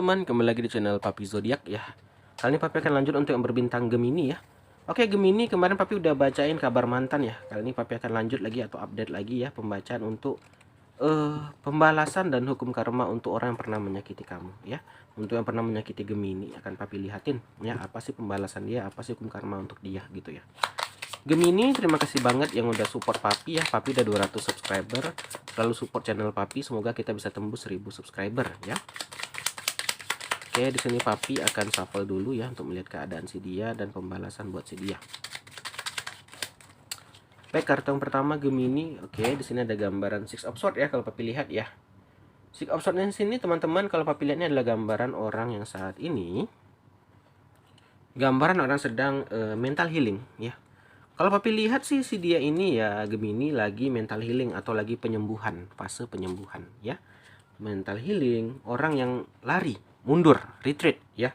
Teman, kembali lagi di channel Papi Zodiak ya. Kali ini Papi akan lanjut untuk yang berbintang Gemini ya. Oke, Gemini, kemarin Papi udah bacain kabar mantan ya. Kali ini Papi akan lanjut lagi atau update lagi ya pembacaan untuk pembalasan dan hukum karma untuk orang yang pernah menyakiti kamu ya. Untuk yang pernah menyakiti Gemini akan Papi lihatin ya, apa sih pembalasan dia, apa sih hukum karma untuk dia gitu ya. Gemini, terima kasih banget yang udah support Papi ya. Papi udah 200 subscriber. Selalu support channel Papi, semoga kita bisa tembus 1000 subscriber ya. Oke, di sini Papi akan shuffle dulu ya untuk melihat keadaan si dia dan pembalasan buat si dia. Baik, kartu yang pertama Gemini. Oke, di sini ada gambaran Six of Swords ya kalau Papi lihat ya. Six of Swords di sini teman-teman kalau Papi lihatnya adalah gambaran orang yang saat ini gambaran orang sedang mental healing ya. Kalau Papi lihat sih si dia ini ya Gemini lagi mental healing atau lagi penyembuhan, fase penyembuhan ya. Mental healing, orang yang lari, mundur, retreat ya.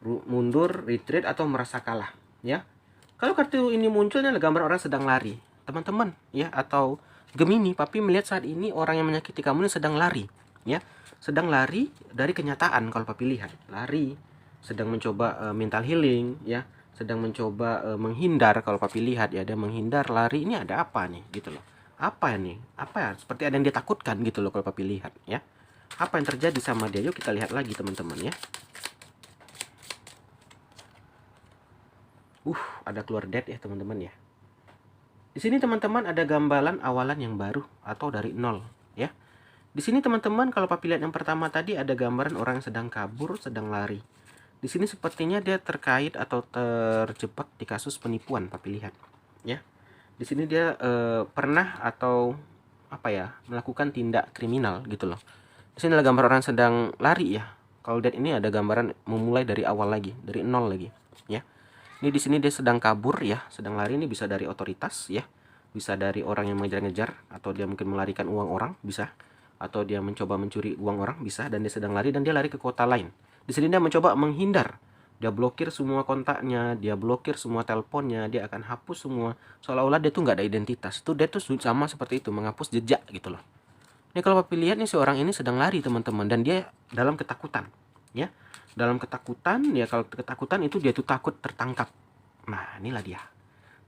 Mundur, retreat atau merasa kalah ya. Kalau kartu ini munculnya adalah gambar orang sedang lari, teman-teman ya, atau Gemini, Papi melihat saat ini orang yang menyakiti kamu ini sedang lari ya. Sedang lari dari kenyataan kalau Papi lihat. Lari, sedang mencoba mental healing ya. Sedang mencoba menghindar kalau Papi lihat ya, dia menghindar, lari. Ini ada apa nih gitu loh. Apa nih? Apa ya? Seperti ada yang dia takutkan gitu loh kalau Papi lihat ya. Apa yang terjadi sama dia? Yuk kita lihat lagi teman-teman ya. Ada keluar dead ya teman-teman ya. Di sini teman-teman ada gambaran awalan yang baru atau dari nol ya. Di sini teman-teman kalau Papi lihat yang pertama tadi ada gambaran orang yang sedang kabur, sedang lari. Di sini sepertinya dia terkait atau terjebak di kasus penipuan, Papi lihat ya. Di sini dia pernah atau apa ya, melakukan tindak kriminal gitu loh. Di sini adalah gambar orang sedang lari ya. Kalau lihat ini ada gambaran memulai dari awal lagi, dari nol lagi ya. Ini di sini dia sedang kabur ya, sedang lari. Ini bisa dari otoritas ya, bisa dari orang yang mengejar-ngejar, atau dia mungkin melarikan uang orang bisa, atau dia mencoba mencuri uang orang bisa, dan dia sedang lari dan dia lari ke kota lain. Di sini dia mencoba menghindar, dia blokir semua kontaknya, dia blokir semua teleponnya, dia akan hapus semua, seolah-olah dia tuh nggak ada identitas. Tuh dia tuh sama seperti itu, menghapus jejak gitu loh. Ini kalau Papi lihat nih, si orang ini sedang lari teman-teman, dan dia dalam ketakutan ya. Dalam ketakutan ya, kalau ketakutan itu dia tuh takut tertangkap. Nah inilah dia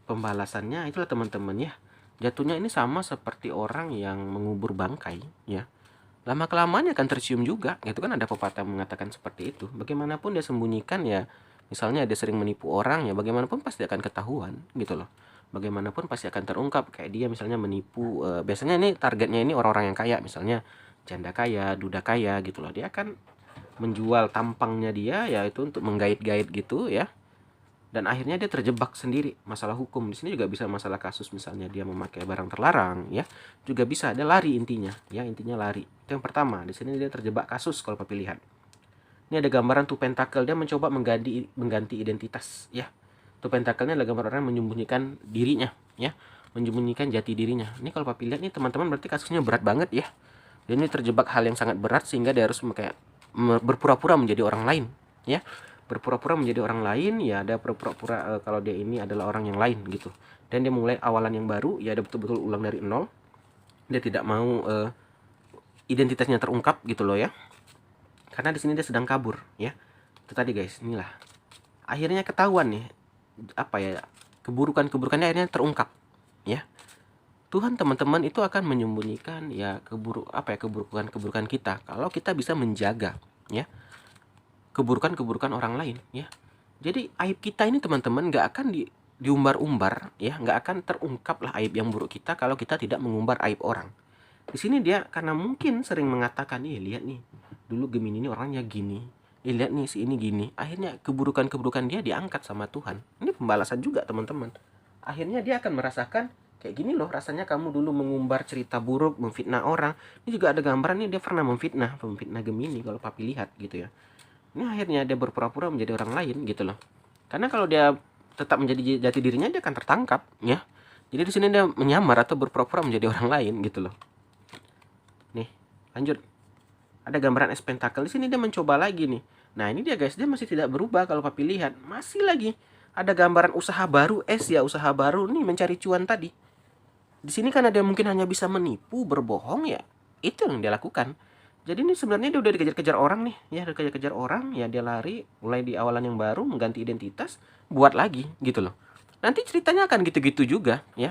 pembalasannya, itulah teman-teman ya. Jatuhnya ini sama seperti orang yang mengubur bangkai ya. Lama kelamaan akan tercium juga gitu kan, ada pepatah mengatakan seperti itu. Bagaimanapun dia sembunyikan ya, misalnya dia sering menipu orang ya, bagaimanapun pasti akan ketahuan gitu loh. Bagaimanapun pasti akan terungkap. Kayak dia misalnya menipu, biasanya ini targetnya ini orang-orang yang kaya, misalnya janda kaya, duda kaya gitu loh. Dia akan menjual tampangnya dia yaitu untuk menggait-gait gitu ya. Dan akhirnya dia terjebak sendiri masalah hukum. Di sini juga bisa masalah kasus, misalnya dia memakai barang terlarang ya, juga bisa dia lari intinya ya, intinya lari. Itu yang pertama. Di sini dia terjebak kasus kalau Papi lihat. Ini ada gambaran Two Pentacle, dia mencoba mengganti identitas ya. Two Pentacle-nya adalah gambar orang yang menyembunyikan dirinya ya, menyembunyikan jati dirinya. Ini kalau Papi lihat nih teman-teman, berarti kasusnya berat banget ya. Dan ini terjebak hal yang sangat berat sehingga dia harus kayak berpura-pura menjadi orang lain ya. Berpura-pura menjadi orang lain ya, ada pura-pura kalau dia ini adalah orang yang lain gitu. Dan dia mulai awalan yang baru ya, ada betul-betul ulang dari nol. Dia tidak mau identitasnya terungkap gitu loh ya. Karena di sini dia sedang kabur ya. Itu tadi guys, inilah. Akhirnya ketahuan nih apa ya, keburukannya akhirnya terungkap ya. Tuhan teman-teman itu akan menyembunyikan ya keburukan kita kalau kita bisa menjaga ya keburukan orang lain ya. Jadi aib kita ini teman-teman nggak akan diumbar-umbar ya, nggak akan terungkap lah aib yang buruk kita kalau kita tidak mengumbar aib orang. Di sini dia karena mungkin sering mengatakan, lihat nih, dulu Gemini ini orangnya gini, lihat nih si ini gini. Akhirnya keburukan dia diangkat sama Tuhan. Ini pembalasan juga teman-teman. Akhirnya dia akan merasakan kayak gini loh rasanya kamu dulu mengumbar cerita buruk, memfitnah orang. Ini juga ada gambaran nih, dia pernah memfitnah Gemini kalau Papi lihat gitu ya. Ini akhirnya dia berpura-pura menjadi orang lain gitu loh. Karena kalau dia tetap menjadi jati dirinya, dia akan tertangkap ya. Jadi di sini dia menyamar atau berpura-pura menjadi orang lain gitu loh. Nih, lanjut. Ada gambaran Es Pentacle. Di sini dia mencoba lagi nih. Nah, ini dia guys, dia masih tidak berubah kalau Papi lihat. Masih lagi ada gambaran usaha baru, usaha baru nih, mencari cuan tadi. Di sini karena dia mungkin hanya bisa menipu, berbohong ya. Itu yang dia lakukan. Jadi ini sebenarnya dia udah dikejar-kejar orang nih, ya, dikejar-kejar orang, ya dia lari, mulai di awalan yang baru, mengganti identitas, buat lagi, gitu loh. Nanti ceritanya akan gitu-gitu juga, ya.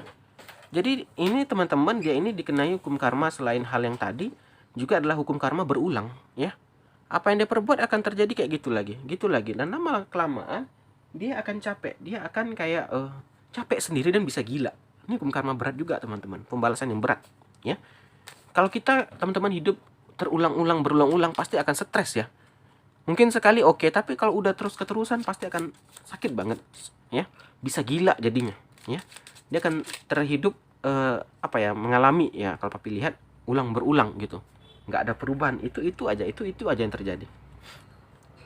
Jadi ini teman-teman, dia ini dikenai hukum karma selain hal yang tadi, juga adalah hukum karma berulang, ya. Apa yang dia perbuat akan terjadi kayak gitu lagi. Dan lama kelamaan, dia akan capek, dia akan kayak capek sendiri dan bisa gila. Ini hukum karma berat juga teman-teman, pembalasan yang berat, ya. Kalau kita teman-teman hidup berulang-ulang pasti akan stres ya. Mungkin sekali oke, tapi kalau udah terus keterusan pasti akan sakit banget ya. Bisa gila jadinya ya. Dia akan terhidup mengalami ya, kalau papi lihat berulang gitu. Nggak ada perubahan, itu aja yang terjadi.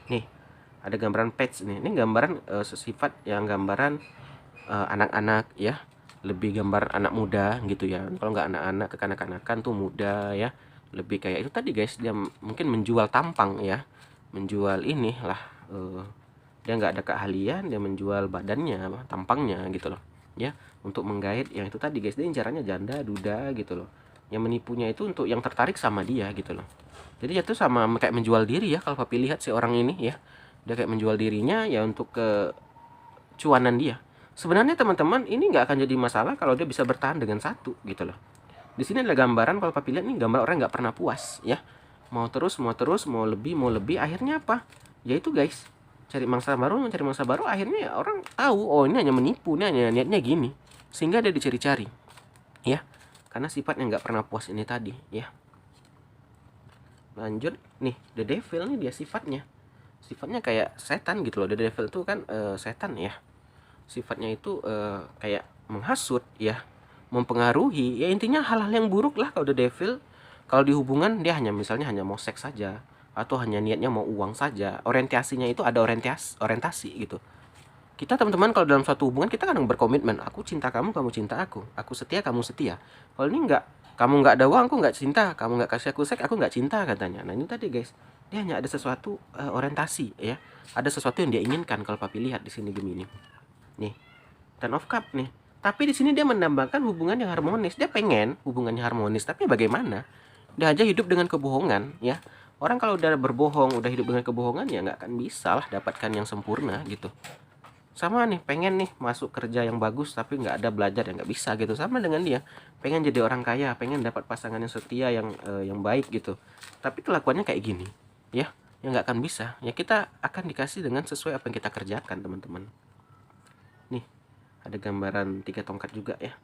Nih, ada gambaran page nih. Ini gambaran sifat yang gambaran anak-anak ya. Lebih gambar anak muda gitu ya. Kalau nggak anak-anak, kekanak-kanakan tuh muda ya. Lebih kayak itu tadi guys, dia mungkin menjual tampang ya, menjual ini lah, dia nggak ada keahlian, dia menjual badannya, tampangnya gitu loh ya, untuk menggait yang itu tadi guys. Dia incarannya janda, duda gitu loh. Yang menipunya itu untuk yang tertarik sama dia gitu loh. Jadi itu sama kayak menjual diri ya, kalau papi lihat si orang ini ya, dia kayak menjual dirinya ya untuk kecuanan dia. Sebenarnya teman-teman, ini nggak akan jadi masalah kalau dia bisa bertahan dengan satu gitu loh. Di sini ada gambaran, kalau papi lihat nih, gambar orang nggak pernah puas ya, mau terus, mau lebih, akhirnya apa? Yaitu guys, cari mangsa baru, akhirnya ya orang tahu, oh ini hanya menipu, ini hanya niatnya gini, sehingga dia dicari-cari ya, karena sifatnya nggak pernah puas ini tadi ya. Lanjut nih, the devil nih, dia sifatnya kayak setan gitu loh. The devil itu kan setan ya, sifatnya itu kayak menghasut ya, mempengaruhi ya, intinya hal-hal yang buruk lah kalau the devil. Kalau di hubungan dia misalnya hanya mau seks saja, atau hanya niatnya mau uang saja, orientasinya itu ada orientasi gitu. Kita teman-teman kalau dalam suatu hubungan kita kadang berkomitmen, aku cinta kamu, kamu cinta aku setia, kamu setia. Kalau ini enggak, kamu nggak ada uang, aku nggak cinta, kamu nggak kasih aku seks, aku nggak cinta katanya. Nah ini tadi guys, dia hanya ada sesuatu orientasi ya, ada sesuatu yang dia inginkan. Kalau papi lihat di sini Gemini nih, Ten of Cup nih. Tapi di sini dia menambahkan hubungan yang harmonis. Dia pengen hubungannya harmonis, tapi bagaimana? Dia aja hidup dengan kebohongan ya. Orang kalau udah berbohong, udah hidup dengan kebohongan, ya nggak akan bisa lah dapatkan yang sempurna gitu. Sama nih, pengen nih masuk kerja yang bagus tapi nggak ada belajar, ya nggak bisa gitu. Sama dengan dia, pengen jadi orang kaya, pengen dapat pasangan yang setia, yang baik gitu, tapi kelakuannya kayak gini ya, nggak akan bisa ya. Kita akan dikasih dengan sesuai apa yang kita kerjakan teman-teman. Nih, ada gambaran 3 tongkat juga ya.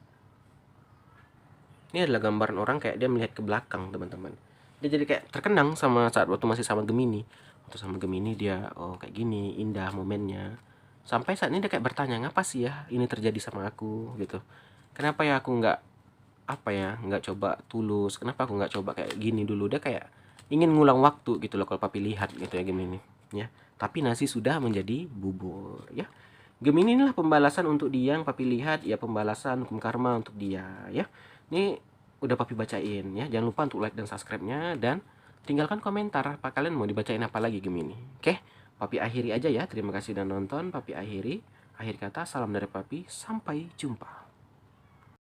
Ini adalah gambaran orang kayak dia melihat ke belakang teman-teman. Dia jadi kayak terkenang sama saat waktu masih sama Gemini. Waktu sama Gemini dia kayak gini, indah momennya. Sampai saat ini dia kayak bertanya, ngapa sih ya ini terjadi sama aku gitu. Kenapa ya aku nggak coba tulus. Kenapa aku nggak coba kayak gini dulu. Dia kayak ingin ngulang waktu gitu loh kalau papi lihat gitu ya Gemini ya. Tapi nasi sudah menjadi bubur ya. Gemini inilah pembalasan untuk dia yang papi lihat ya, pembalasan hukum karma untuk dia ya. Ini udah papi bacain ya. Jangan lupa untuk like dan subscribe-nya, dan tinggalkan komentar apa kalian mau dibacain apa lagi Gemini. Oke, papi akhiri aja ya. Terima kasih udah nonton. Papi akhiri. Akhir kata, salam dari papi. Sampai jumpa.